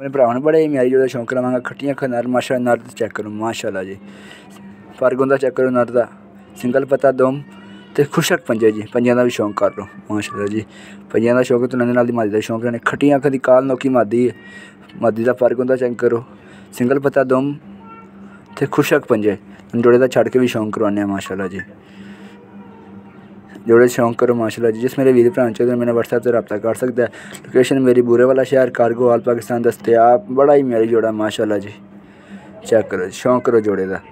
मेरे भरा ने बड़े ही म्यारी जोड़े शौक करावांगा खट्टियां अखां नर माशा नर चेक करो माशाल्लाह जी फर्क होंदा चेक करो नर दा सिंगल पत्ता दुम ते खुशक पंजे जी पंजियां दा भी शौक कर लो माशाल्लाह जी पंजियां दा शौक तो नंदे नाल दी मादी दा शौक ने खट्टियां अखां दी काल नोकी मादी दा फर्क होंदा चेक करो सिंगल पत्ता दुम ते खुशक पंजे जोड़े दा छड़ के भी शौक करवाने माशाल्लाह जी जोड़े शौक करो माशाल्लाह जी जिस मेरे वीर भरा चाहिए मैंने व्हाट्सएप से रब्ता कर सकता है। लोकेशन मेरी बूरे वाला शहर कारगो आल पाकिस्तान दस्तयाब बड़ा ही मेरी जोड़ा माशाल्लाह जी चेक करो शौक करो जोड़े दा।